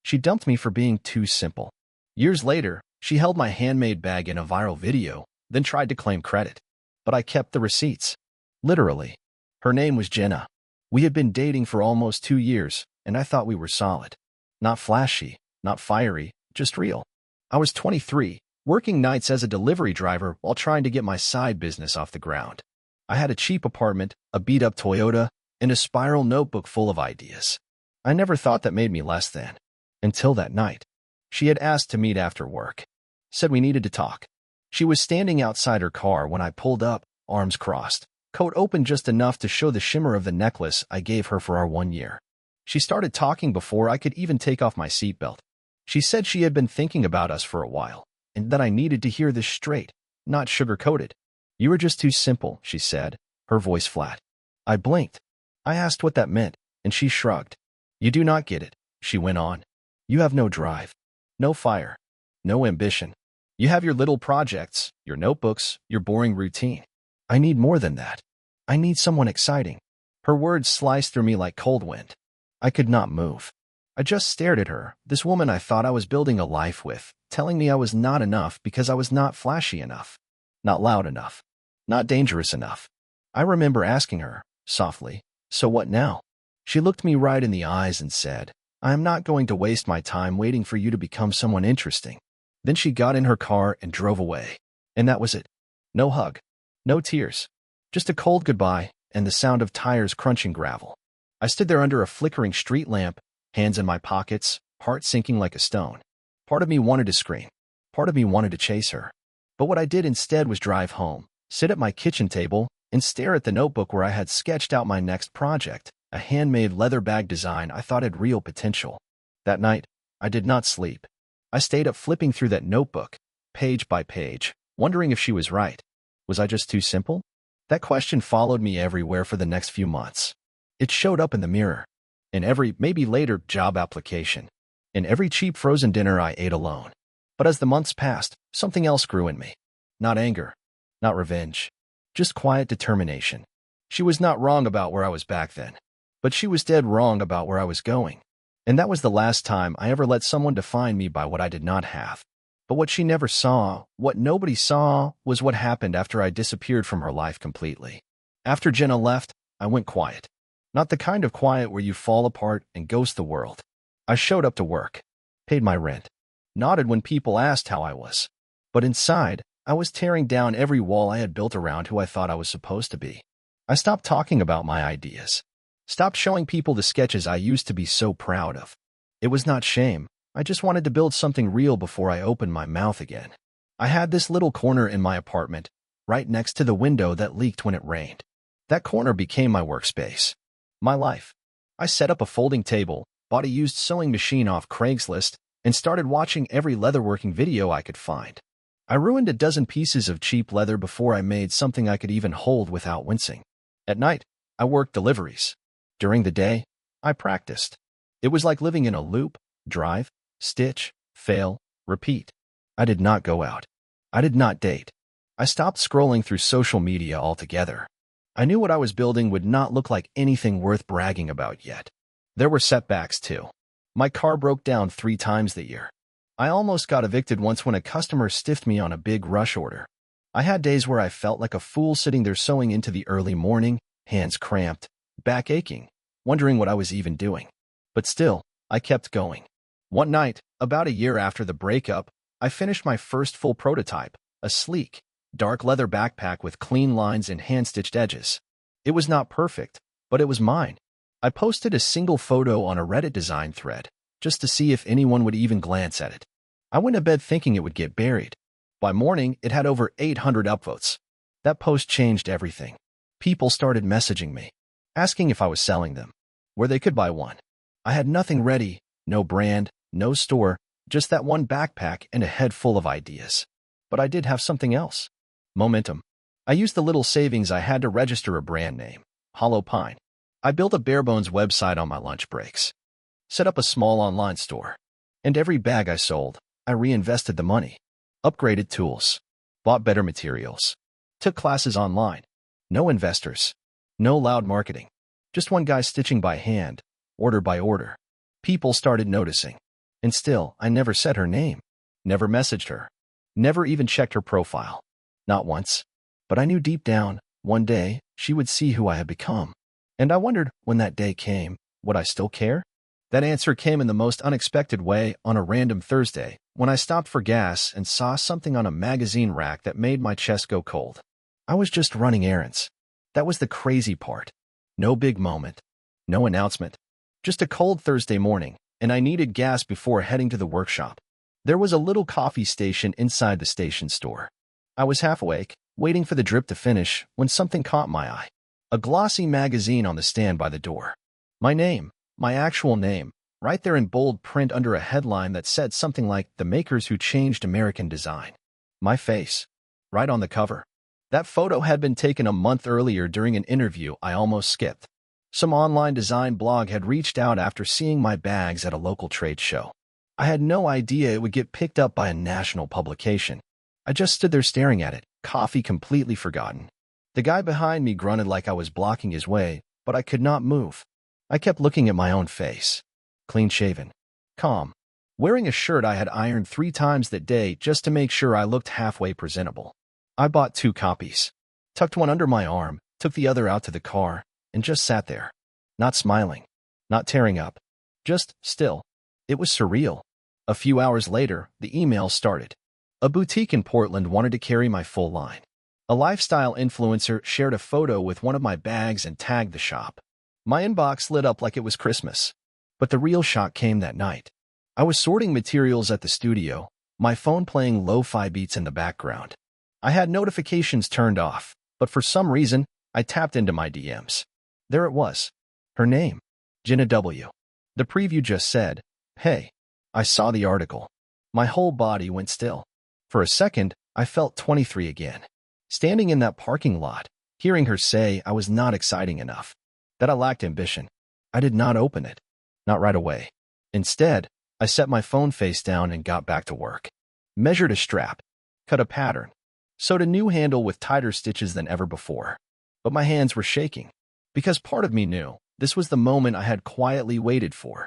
She dumped me for being too simple. Years later, she held my handmade bag in a viral video, then tried to claim credit. But I kept the receipts. Literally. Her name was Jenna. We had been dating for almost 2 years, and I thought we were solid. Not flashy, not fiery, just real. I was 23, working nights as a delivery driver while trying to get my side business off the ground. I had a cheap apartment, a beat-up Toyota, and a spiral notebook full of ideas. I never thought that made me less than. Until that night. She had asked to meet after work. Said we needed to talk. She was standing outside her car when I pulled up, arms crossed, coat open just enough to show the shimmer of the necklace I gave her for our 1 year. She started talking before I could even take off my seatbelt. She said she had been thinking about us for a while, and that I needed to hear this straight, not sugar-coated. You were just too simple, she said, her voice flat. I blinked. I asked what that meant, and she shrugged. You do not get it, she went on. You have no drive, no fire, no ambition. You have your little projects, your notebooks, your boring routine. I need more than that. I need someone exciting. Her words sliced through me like cold wind. I could not move. I just stared at her, this woman I thought I was building a life with, telling me I was not enough because I was not flashy enough, not loud enough, not dangerous enough. I remember asking her, softly, so what now? She looked me right in the eyes and said, I am not going to waste my time waiting for you to become someone interesting. Then she got in her car and drove away. And that was it. No hug. No tears. Just a cold goodbye and the sound of tires crunching gravel. I stood there under a flickering street lamp, hands in my pockets, heart sinking like a stone. Part of me wanted to scream. Part of me wanted to chase her. But what I did instead was drive home, sit at my kitchen table, and stare at the notebook where I had sketched out my next project, a handmade leather bag design I thought had real potential. That night, I did not sleep. I stayed up flipping through that notebook, page by page, wondering if she was right. Was I just too simple? That question followed me everywhere for the next few months. It showed up in the mirror, in every, maybe later, job application, in every cheap frozen dinner I ate alone. But as the months passed, something else grew in me. Not anger, not revenge, just quiet determination. She was not wrong about where I was back then, but she was dead wrong about where I was going. And that was the last time I ever let someone define me by what I did not have. But what she never saw, what nobody saw, was what happened after I disappeared from her life completely. After Jenna left, I went quiet. Not the kind of quiet where you fall apart and ghost the world. I showed up to work, paid my rent, nodded when people asked how I was. But inside, I was tearing down every wall I had built around who I thought I was supposed to be. I stopped talking about my ideas. Stopped showing people the sketches I used to be so proud of. It was not shame. I just wanted to build something real before I opened my mouth again. I had this little corner in my apartment, right next to the window that leaked when it rained. That corner became my workspace. My life. I set up a folding table, bought a used sewing machine off Craigslist, and started watching every leatherworking video I could find. I ruined a dozen pieces of cheap leather before I made something I could even hold without wincing. At night, I worked deliveries. During the day, I practiced. It was like living in a loop, drive, stitch, fail, repeat. I did not go out. I did not date. I stopped scrolling through social media altogether. I knew what I was building would not look like anything worth bragging about yet. There were setbacks too. My car broke down 3 times the year. I almost got evicted once when a customer stiffed me on a big rush order. I had days where I felt like a fool sitting there sewing into the early morning, hands cramped, back aching, wondering what I was even doing. But still, I kept going. One night, about a year after the breakup, I finished my first full prototype, a sleek, dark leather backpack with clean lines and hand-stitched edges. It was not perfect, but it was mine. I posted a single photo on a Reddit design thread, just to see if anyone would even glance at it. I went to bed thinking it would get buried. By morning, it had over 800 upvotes. That post changed everything. People started messaging me, asking if I was selling them, where they could buy one. I had nothing ready, no brand, no store, just that one backpack and a head full of ideas. But I did have something else. Momentum. I used the little savings I had to register a brand name, Hollow Pine. I built a bare-bones website on my lunch breaks, set up a small online store, and every bag I sold, I reinvested the money, upgraded tools, bought better materials, took classes online. No investors, no loud marketing, just one guy stitching by hand, order by order. People started noticing. And still, I never said her name, never messaged her, never even checked her profile. Not once. But I knew deep down, one day, she would see who I had become. And I wondered, when that day came, would I still care? That answer came in the most unexpected way on a random Thursday, when I stopped for gas and saw something on a magazine rack that made my chest go cold. I was just running errands. That was the crazy part. No big moment. No announcement. Just a cold Thursday morning, and I needed gas before heading to the workshop. There was a little coffee station inside the station store. I was half awake, waiting for the drip to finish, when something caught my eye. A glossy magazine on the stand by the door. My name, my actual name, right there in bold print under a headline that said something like "The Makers Who Changed American Design." My face, right on the cover. That photo had been taken a month earlier during an interview I almost skipped. Some online design blog had reached out after seeing my bags at a local trade show. I had no idea it would get picked up by a national publication. I just stood there staring at it, coffee completely forgotten. The guy behind me grunted like I was blocking his way, but I could not move. I kept looking at my own face. Clean-shaven. Calm. Wearing a shirt I had ironed 3 times that day just to make sure I looked halfway presentable. I bought 2 copies. Tucked one under my arm, took the other out to the car, and just sat there. Not smiling. Not tearing up. Just still. It was surreal. A few hours later, the email started. A boutique in Portland wanted to carry my full line. A lifestyle influencer shared a photo with one of my bags and tagged the shop. My inbox lit up like it was Christmas. But the real shock came that night. I was sorting materials at the studio, my phone playing lo-fi beats in the background. I had notifications turned off, but for some reason, I tapped into my DMs. There it was. Her name. Jenna W. The preview just said, "Hey." I saw the article. My whole body went still. For a second, I felt 23 again. Standing in that parking lot, hearing her say I was not exciting enough, that I lacked ambition. I did not open it. Not right away. Instead, I set my phone face down and got back to work. Measured a strap. Cut a pattern. Sewed a new handle with tighter stitches than ever before. But my hands were shaking. Because part of me knew this was the moment I had quietly waited for.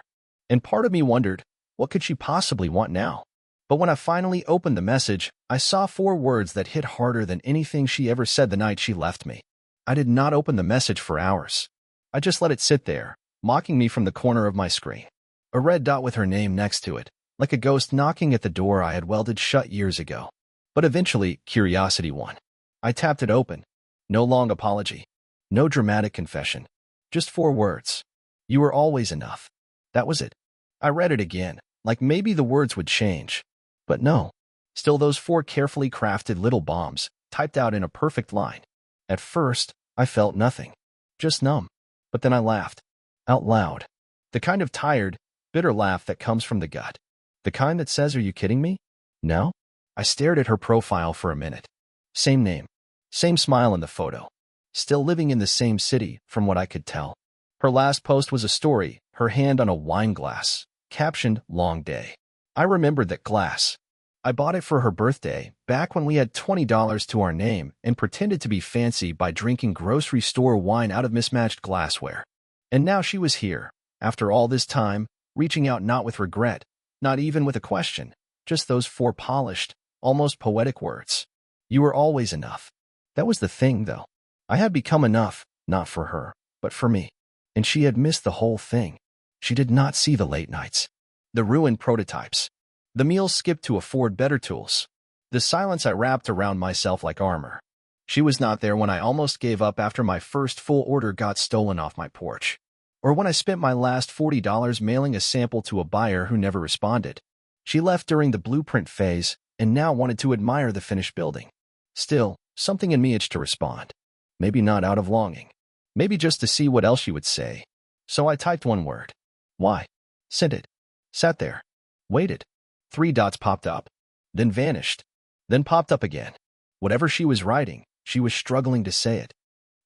And part of me wondered, what could she possibly want now? But when I finally opened the message, I saw 4 words that hit harder than anything she ever said the night she left me. I did not open the message for hours. I just let it sit there, mocking me from the corner of my screen. A red dot with her name next to it, like a ghost knocking at the door I had welded shut years ago. But eventually, curiosity won. I tapped it open. No long apology. No dramatic confession. Just 4 words. "You were always enough." That was it. I read it again, like maybe the words would change. But no. Still those 4 carefully crafted little bombs, typed out in a perfect line. At first, I felt nothing. Just numb. But then I laughed. Out loud. The kind of tired, bitter laugh that comes from the gut. The kind that says, "Are you kidding me?" No? I stared at her profile for a minute. Same name. Same smile in the photo. Still living in the same city, from what I could tell. Her last post was a story, her hand on a wine glass, captioned, "Long Day." I remembered that glass. I bought it for her birthday, back when we had $20 to our name, and pretended to be fancy by drinking grocery store wine out of mismatched glassware. And now she was here, after all this time, reaching out not with regret, not even with a question, just those 4 polished, almost poetic words. "You were always enough." That was the thing, though. I had become enough, not for her, but for me. And she had missed the whole thing. She did not see the late nights. The ruined prototypes. The meals skipped to afford better tools. The silence I wrapped around myself like armor. She was not there when I almost gave up after my first full order got stolen off my porch. Or when I spent my last $40 mailing a sample to a buyer who never responded. She left during the blueprint phase and now wanted to admire the finished building. Still, something in me itched to respond. Maybe not out of longing. Maybe just to see what else she would say. So I typed 1 word. "Why?" Sent it. Sat there. Waited. 3 dots popped up. Then vanished. Then popped up again. Whatever she was writing, she was struggling to say it.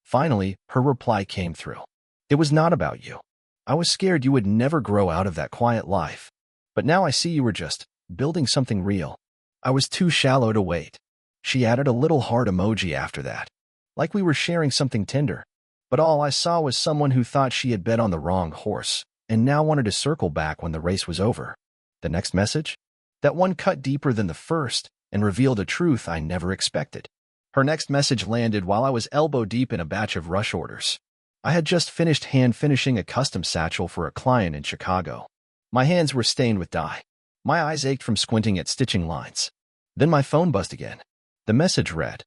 Finally, her reply came through. "It was not about you. I was scared you would never grow out of that quiet life. But now I see you were just building something real. I was too shallow to wait." She added a little heart emoji after that. Like we were sharing something tender. But all I saw was someone who thought she had bet on the wrong horse, and now wanted to circle back when the race was over. The next message? That one cut deeper than the first and revealed a truth I never expected. Her next message landed while I was elbow deep in a batch of rush orders. I had just finished hand finishing a custom satchel for a client in Chicago. My hands were stained with dye. My eyes ached from squinting at stitching lines. Then my phone buzzed again. The message read,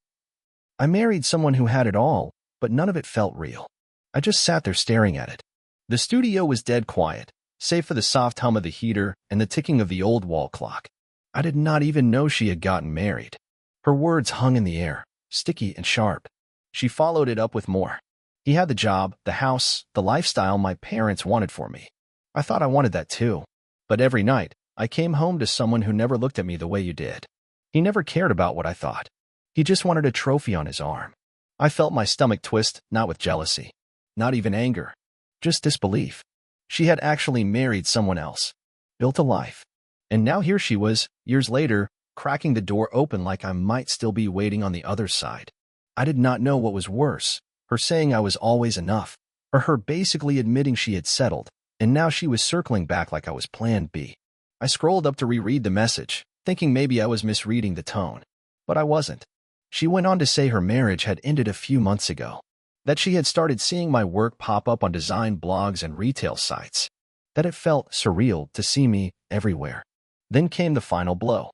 "I married someone who had it all, but none of it felt real." I just sat there staring at it. The studio was dead quiet, save for the soft hum of the heater and the ticking of the old wall clock. I did not even know she had gotten married. Her words hung in the air, sticky and sharp. She followed it up with more. "He had the job, the house, the lifestyle my parents wanted for me. I thought I wanted that too. But every night, I came home to someone who never looked at me the way you did. He never cared about what I thought. He just wanted a trophy on his arm." I felt my stomach twist, not with jealousy, not even anger, just disbelief. She had actually married someone else, built a life. And now here she was, years later, cracking the door open like I might still be waiting on the other side. I did not know what was worse, her saying I was always enough, or her basically admitting she had settled, and now she was circling back like I was plan B. I scrolled up to reread the message, thinking maybe I was misreading the tone. But I wasn't. She went on to say her marriage had ended a few months ago, that she had started seeing my work pop up on design blogs and retail sites, that it felt surreal to see me everywhere. Then came the final blow.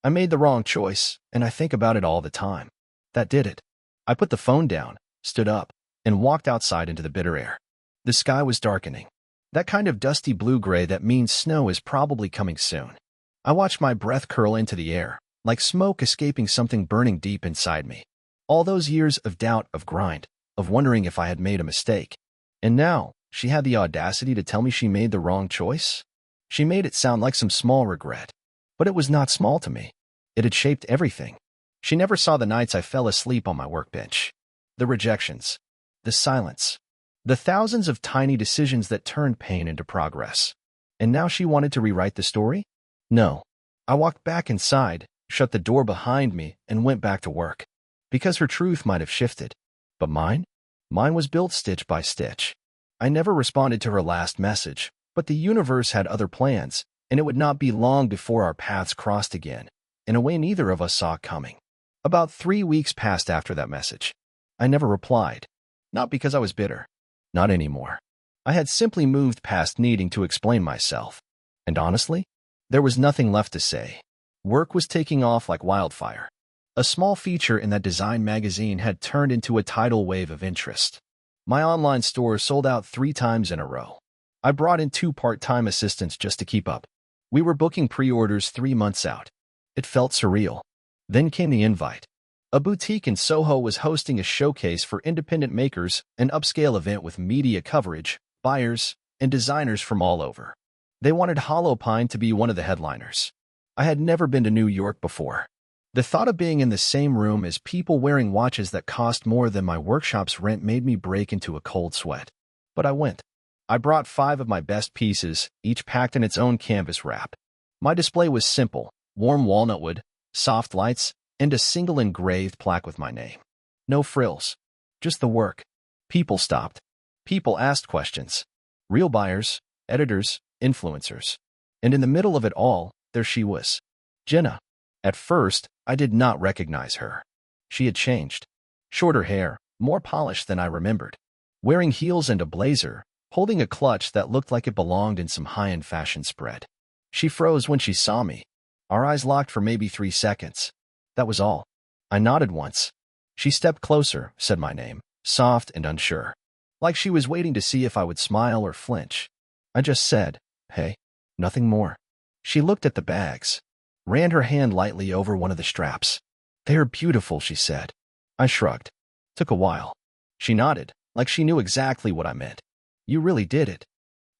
"I made the wrong choice, and I think about it all the time." That did it. I put the phone down, stood up, and walked outside into the bitter air. The sky was darkening. That kind of dusty blue-gray that means snow is probably coming soon. I watched my breath curl into the air, like smoke escaping something burning deep inside me. All those years of doubt, of grind, of wondering if I had made a mistake. And now, she had the audacity to tell me she made the wrong choice? She made it sound like some small regret. But it was not small to me. It had shaped everything. She never saw the nights I fell asleep on my workbench. The rejections. The silence. The thousands of tiny decisions that turned pain into progress. And now she wanted to rewrite the story? No. I walked back inside, shut the door behind me, and went back to work. Because her truth might have shifted. But mine? Mine was built stitch by stitch. I never responded to her last message, but the universe had other plans, and it would not be long before our paths crossed again, in a way neither of us saw coming. About 3 weeks passed after that message. I never replied. Not because I was bitter. Not anymore. I had simply moved past needing to explain myself. And honestly, there was nothing left to say. Work was taking off like wildfire. A small feature in that design magazine had turned into a tidal wave of interest. My online store sold out 3 times in a row. I brought in 2 part-time assistants just to keep up. We were booking pre-orders 3 months out. It felt surreal. Then came the invite. A boutique in Soho was hosting a showcase for independent makers, an upscale event with media coverage, buyers, and designers from all over. They wanted Hollow Pine to be one of the headliners. I had never been to New York before. The thought of being in the same room as people wearing watches that cost more than my workshop's rent made me break into a cold sweat. But I went. I brought 5 of my best pieces, each packed in its own canvas wrap. My display was simple: warm walnut wood, soft lights, and a single engraved plaque with my name. No frills. Just the work. People stopped. People asked questions. Real buyers, editors, influencers. And in the middle of it all, there she was. Jenna. At first, I did not recognize her. She had changed. Shorter hair, more polished than I remembered. Wearing heels and a blazer, holding a clutch that looked like it belonged in some high-end fashion spread. She froze when she saw me. Our eyes locked for maybe 3 seconds. That was all. I nodded once. She stepped closer, said my name, soft and unsure. Like she was waiting to see if I would smile or flinch. I just said, "Hey." Nothing more. She looked at the bags. Ran her hand lightly over one of the straps. "They are beautiful," she said. I shrugged. Took a while. She nodded, like she knew exactly what I meant. "You really did it."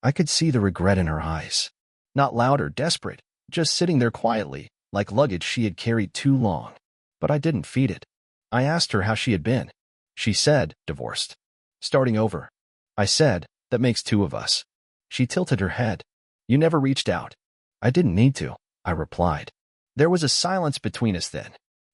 I could see the regret in her eyes. Not loud or desperate, just sitting there quietly, like luggage she had carried too long. But I didn't feed it. I asked her how she had been. She said, "Divorced. Starting over." I said, "That makes 2 of us." She tilted her head. "You never reached out." "I didn't need to," I replied. There was a silence between us then.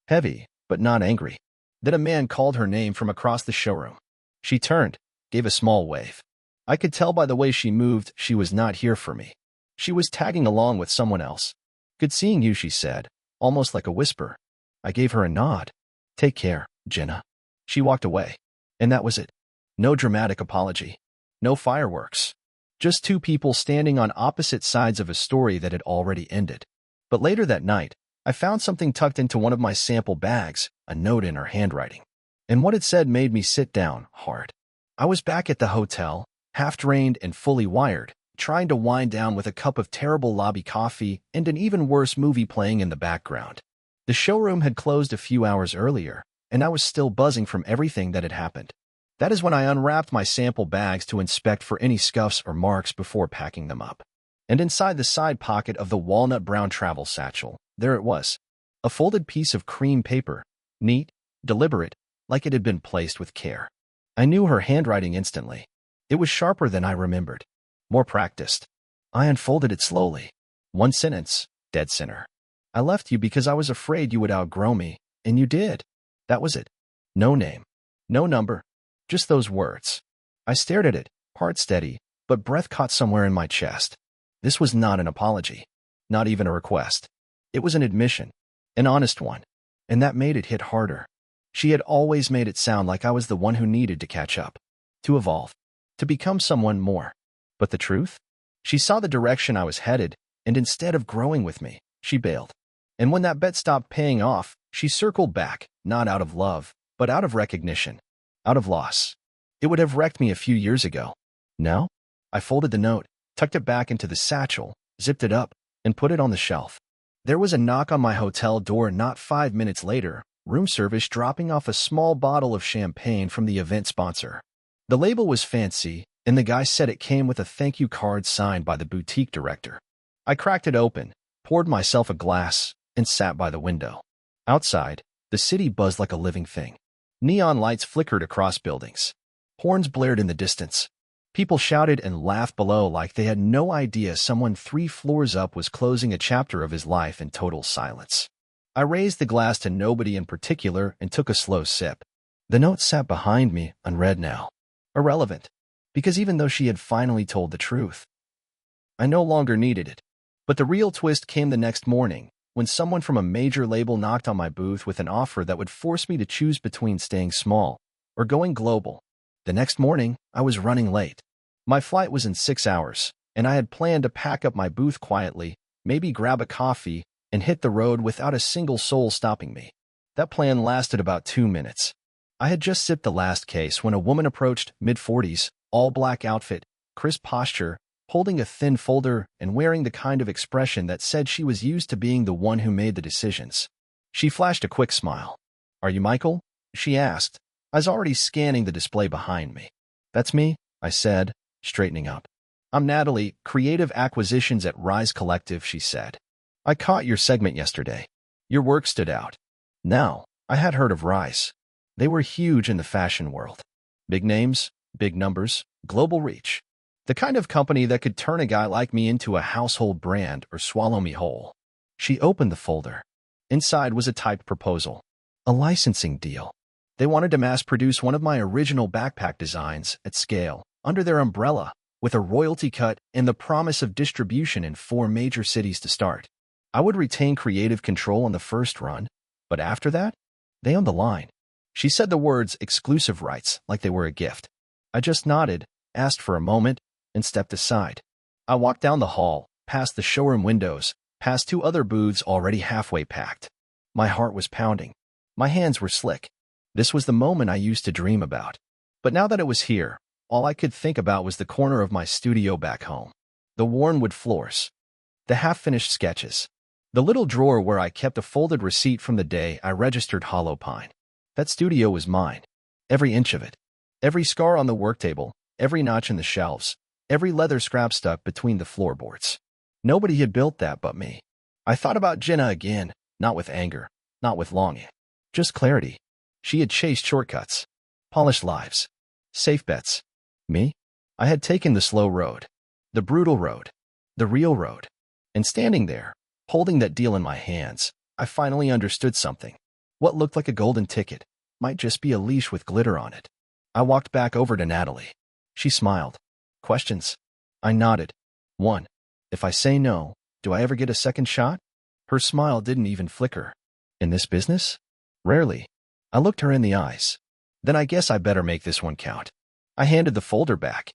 Heavy, but not angry. Then a man called her name from across the showroom. She turned, gave a small wave. I could tell by the way she moved she was not here for me. She was tagging along with someone else. Good seeing you, she said, almost like a whisper. I gave her a nod. Take care, Jenna. She walked away. And that was it. No dramatic apology. No fireworks. Just two people standing on opposite sides of a story that had already ended. But later that night, I found something tucked into one of my sample bags, a note in her handwriting. And what it said made me sit down hard. I was back at the hotel, half-drained and fully wired, trying to wind down with a cup of terrible lobby coffee and an even worse movie playing in the background. The showroom had closed a few hours earlier, and I was still buzzing from everything that had happened. That is when I unwrapped my sample bags to inspect for any scuffs or marks before packing them up. And inside the side pocket of the walnut brown travel satchel, there it was. A folded piece of cream paper, neat, deliberate, like it had been placed with care. I knew her handwriting instantly. It was sharper than I remembered. More practiced. I unfolded it slowly. One sentence, dead center. I left you because I was afraid you would outgrow me, and you did. That was it. No name. No number. Just those words. I stared at it, heart steady, but breath caught somewhere in my chest. This was not an apology. Not even a request. It was an admission. An honest one. And that made it hit harder. She had always made it sound like I was the one who needed to catch up. To evolve. To become someone more. But the truth? She saw the direction I was headed, and instead of growing with me, she bailed. And when that bet stopped paying off, she circled back, not out of love, but out of recognition. Out of loss. It would have wrecked me a few years ago. Now? I folded the note, tucked it back into the satchel, zipped it up, and put it on the shelf. There was a knock on my hotel door not 5 minutes later, room service dropping off a small bottle of champagne from the event sponsor. The label was fancy, and the guy said it came with a thank you card signed by the boutique director. I cracked it open, poured myself a glass, and sat by the window. Outside, the city buzzed like a living thing. Neon lights flickered across buildings. Horns blared in the distance. People shouted and laughed below like they had no idea someone 3 floors up was closing a chapter of his life in total silence. I raised the glass to nobody in particular and took a slow sip. The note sat behind me, unread now. Irrelevant. Because even though she had finally told the truth, I no longer needed it. But the real twist came the next morning, when someone from a major label knocked on my booth with an offer that would force me to choose between staying small or going global. The next morning, I was running late. My flight was in 6 hours, and I had planned to pack up my booth quietly, maybe grab a coffee, and hit the road without a single soul stopping me. That plan lasted about 2 minutes. I had just sipped the last case when a woman approached, mid-40s, all-black outfit, crisp posture, holding a thin folder and wearing the kind of expression that said she was used to being the one who made the decisions. She flashed a quick smile. "Are you Michael?" she asked. I was already scanning the display behind me. "That's me," I said, straightening up. "I'm Natalie, Creative Acquisitions at Rise Collective," she said. "I caught your segment yesterday. Your work stood out." Now, I had heard of Rise. They were huge in the fashion world. Big names, big numbers, global reach. The kind of company that could turn a guy like me into a household brand or swallow me whole. She opened the folder. Inside was a typed proposal. A licensing deal. They wanted to mass-produce one of my original backpack designs at scale, under their umbrella, with a royalty cut and the promise of distribution in 4 major cities to start. I would retain creative control on the first run, but after that, they owned the line. She said the words exclusive rights like they were a gift. I just nodded, asked for a moment, and stepped aside. I walked down the hall, past the showroom windows, past 2 other booths already halfway packed. My heart was pounding. My hands were slick. This was the moment I used to dream about. But now that it was here, all I could think about was the corner of my studio back home. The worn wood floors. The half-finished sketches. The little drawer where I kept a folded receipt from the day I registered Hollow Pine. That studio was mine. Every inch of it. Every scar on the work table, every notch in the shelves, every leather scrap stuck between the floorboards. Nobody had built that but me. I thought about Jenna again, not with anger, not with longing. Just clarity. She had chased shortcuts. Polished lives. Safe bets. Me? I had taken the slow road. The brutal road. The real road. And standing there, holding that deal in my hands, I finally understood something. What looked like a golden ticket might just be a leash with glitter on it. I walked back over to Natalie. She smiled. "Questions?" I nodded. "One. If I say no, do I ever get a second shot? Her smile didn't even flicker. In this business? Rarely. I looked her in the eyes. Then I guess I better make this one count. I handed the folder back.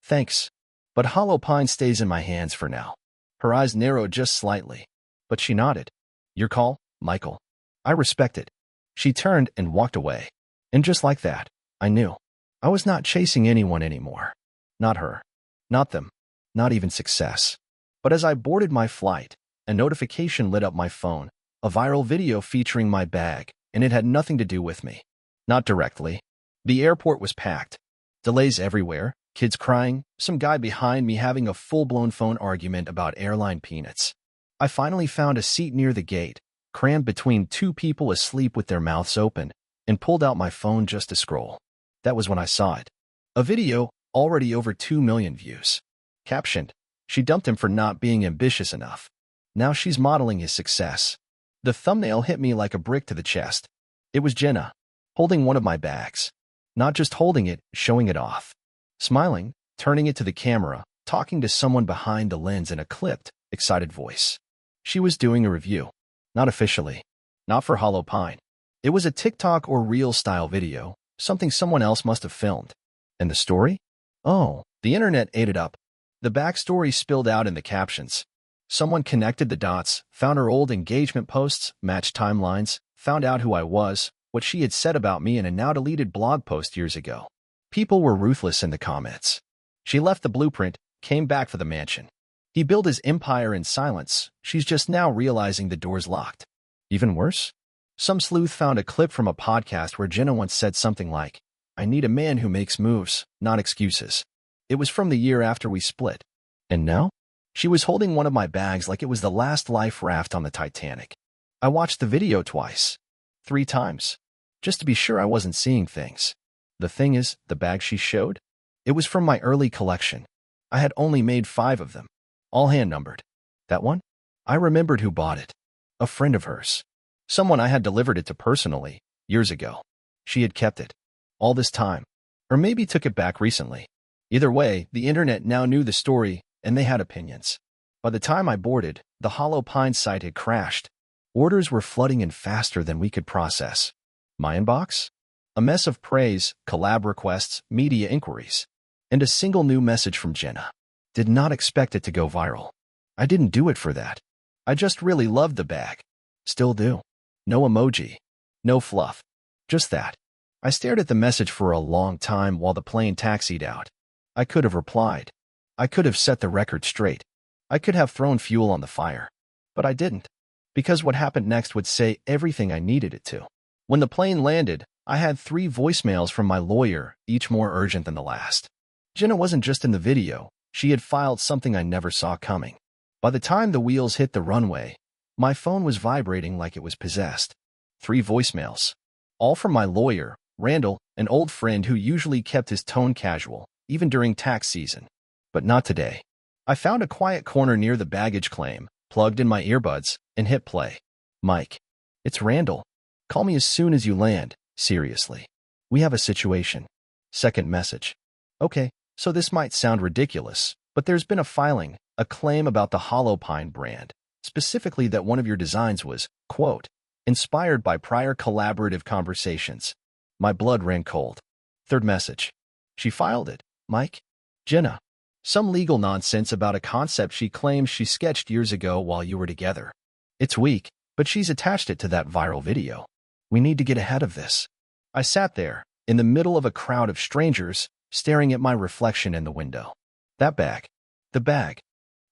Thanks. But Hollow Pine stays in my hands for now. Her eyes narrowed just slightly. But she nodded. Your call, Michael. I respect it. She turned and walked away. And just like that, I knew. I was not chasing anyone anymore. Not her. Not them. Not even success. But as I boarded my flight, a notification lit up my phone, a viral video featuring my bag, and it had nothing to do with me. Not directly. The airport was packed. Delays everywhere, kids crying, some guy behind me having a full-blown phone argument about airline peanuts. I finally found a seat near the gate, crammed between two people asleep with their mouths open, and pulled out my phone just to scroll. That was when I saw it. A video, already over 2 million views. Captioned, she dumped him for not being ambitious enough. Now she's modeling his success. The thumbnail hit me like a brick to the chest. It was Jenna, holding one of my bags. Not just holding it, showing it off. Smiling, turning it to the camera, talking to someone behind the lens in a clipped, excited voice. She was doing a review. Not officially. Not for Hollow Pine. It was a TikTok or Reel-style video, something someone else must have filmed. And the story? Oh, the internet ate it up. The backstory spilled out in the captions. Someone connected the dots, found her old engagement posts, matched timelines, found out who I was, what she had said about me in a now-deleted blog post years ago. People were ruthless in the comments. She left the blueprint, came back for the mansion. He built his empire in silence. She's just now realizing the door's locked. Even worse? Some sleuth found a clip from a podcast where Jenna once said something like, I need a man who makes moves, not excuses. It was from the year after we split. And now? She was holding one of my bags like it was the last life raft on the Titanic. I watched the video twice. 3 times. Just to be sure I wasn't seeing things. The thing is, the bag she showed? It was from my early collection. I had only made 5 of them. All hand-numbered. That one? I remembered who bought it. A friend of hers. Someone I had delivered it to personally, years ago. She had kept it. All this time. Or maybe took it back recently. Either way, the internet now knew the story, and they had opinions. By the time I boarded, the Hollow Pine site had crashed. Orders were flooding in faster than we could process. My inbox? A mess of praise, collab requests, media inquiries. And a single new message from Jenna. Did not expect it to go viral. I didn't do it for that. I just really loved the bag. Still do. No emoji. No fluff. Just that. I stared at the message for a long time while the plane taxied out. I could have replied. I could have set the record straight. I could have thrown fuel on the fire. But I didn't. Because what happened next would say everything I needed it to. When the plane landed, I had 3 voicemails from my lawyer, each more urgent than the last. Jenna wasn't just in the video. She had filed something I never saw coming. By the time the wheels hit the runway, my phone was vibrating like it was possessed. 3 voicemails. All from my lawyer, Randall, an old friend who usually kept his tone casual, even during tax season. But not today. I found a quiet corner near the baggage claim, plugged in my earbuds, and hit play. Mike. It's Randall. Call me as soon as you land, seriously. We have a situation. Second message. Okay, so this might sound ridiculous, but there's been a filing, a claim about the Hollow Pine brand, specifically that one of your designs was, quote, inspired by prior collaborative conversations. My blood ran cold. Third message. She filed it, Mike. Jenna. Some legal nonsense about a concept she claims she sketched years ago while you were together. It's weak, but she's attached it to that viral video. We need to get ahead of this. I sat there, in the middle of a crowd of strangers, staring at my reflection in the window. That bag. The bag.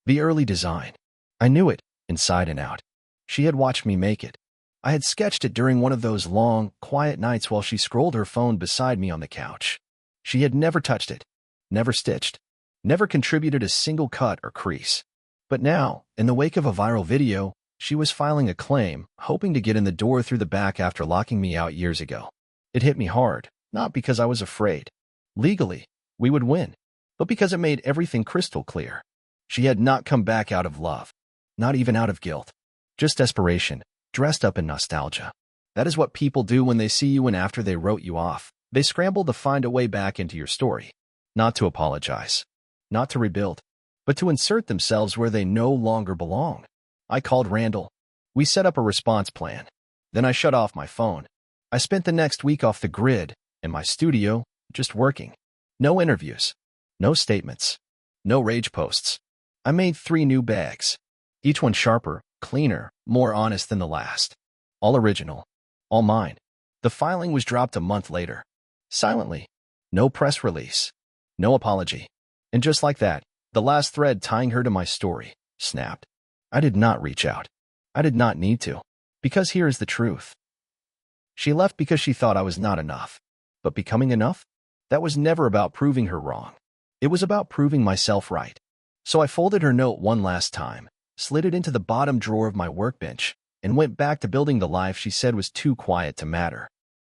The early design. I knew it, inside and out. She had watched me make it. I had sketched it during one of those long, quiet nights while she scrolled her phone beside me on the couch. She had never touched it. Never stitched. Never contributed a single cut or crease. But now, in the wake of a viral video, she was filing a claim, hoping to get in the door through the back after locking me out years ago. It hit me hard, not because I was afraid. Legally, we would win, but because it made everything crystal clear. She had not come back out of love, not even out of guilt. Just desperation, dressed up in nostalgia. That is what people do when they see you and after they wrote you off. They scramble to find a way back into your story. Not to apologize. Not to rebuild. but to insert themselves where they no longer belong. I called Randall. We set up a response plan. Then I shut off my phone. I spent the next week off the grid, in my studio, just working. No interviews. No statements. No rage posts. I made 3 new bags. Each one sharper, cleaner, more honest than the last. All original. All mine. The filing was dropped a month later. Silently. No press release. No apology. And just like that, the last thread tying her to my story snapped. I did not reach out. I did not need to. Because here is the truth. She left because she thought I was not enough. But becoming enough? That was never about proving her wrong. It was about proving myself right. So I folded her note one last time, slid it into the bottom drawer of my workbench, and went back to building the life she said was too quiet to matter.